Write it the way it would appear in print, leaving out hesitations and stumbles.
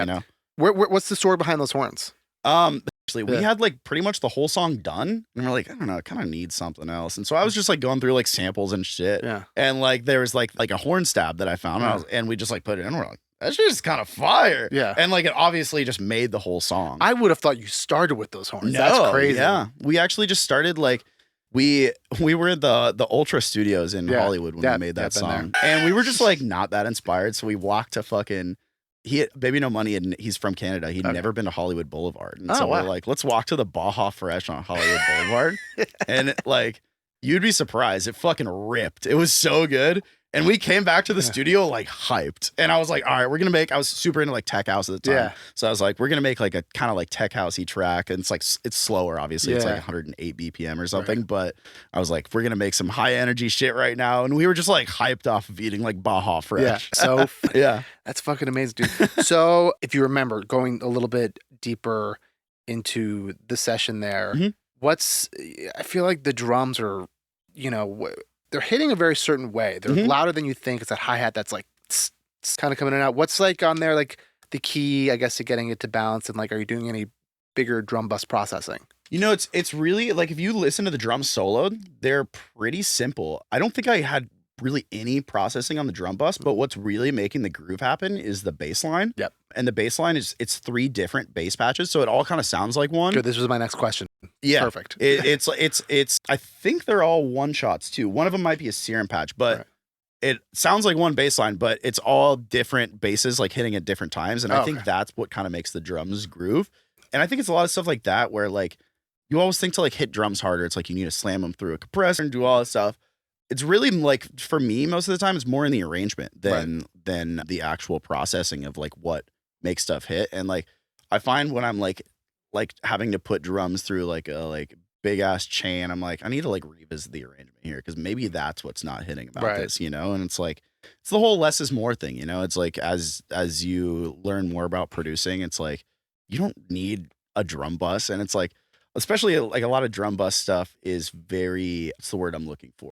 you know. What's the story behind those horns? Actually, we had like pretty much the whole song done, and we're like, I don't know, I kind of need something else. And so I was just like going through like samples and shit. Yeah. And like there was like a horn stab that I found, and we just like put it in. And we're like, that shit is kind of fire. Yeah. And like it obviously just made the whole song. I would have thought you started with those horns. No, That's crazy. Yeah. We actually just started like we were in the Ultra Studios in Hollywood when we made that song. And we were just like not that inspired. So we walked to fucking Baby No Money, and he's from Canada. He'd never been to Hollywood Boulevard. And so we're like, let's walk to the Baja Fresh on Hollywood Boulevard. And like, you'd be surprised. It fucking ripped. It was so good. And we came back to the studio like hyped. And I was like, all right, we're going to make, I was super into like tech house at the time. Yeah. So I was like, we're going to make like a kind of like tech housey track. And it's like, it's slower, obviously. It's like 108 BPM or something. Right. But I was like, we're going to make some high energy shit right now. And we were just like hyped off of eating like Baja Fresh. Yeah. So yeah. That's fucking amazing, dude. So if you remember going a little bit deeper into the session there, I feel like the drums are, you know, they're hitting a very certain way. They're louder than you think. It's that hi-hat that's like kind of coming in and out. What's like on there, like the key, I guess, to getting it to balance? And like, are you doing any bigger drum bus processing? You know, it's really like if you listen to the drums soloed, they're pretty simple. I don't think I had really any processing on the drum bus, but what's really making the groove happen is the bass line. Yep. And the bass line it's 3 different bass patches, so it all kind of sounds like one. Good. This was my next question. Yeah. Perfect. It's I think they're all one shots too. One of them might be a serum patch, but it sounds like one bass line, but it's all different basses like hitting at different times. And I think that's what kind of makes the drums groove. And I think it's a lot of stuff like that where like you always think to like hit drums harder, it's like you need to slam them through a compressor and do all this stuff. It's really like, for me, most of the time, it's more in the arrangement than the actual processing of like what makes stuff hit. And like, I find when I'm like having to put drums through like a big ass chain, I'm like, I need to like revisit the arrangement here because maybe that's what's not hitting about this, you know? And it's like, it's the whole less is more thing, you know? It's like as you learn more about producing, it's like, you don't need a drum bus. And it's like, especially like a lot of drum bus stuff is very, what's the word I'm looking for?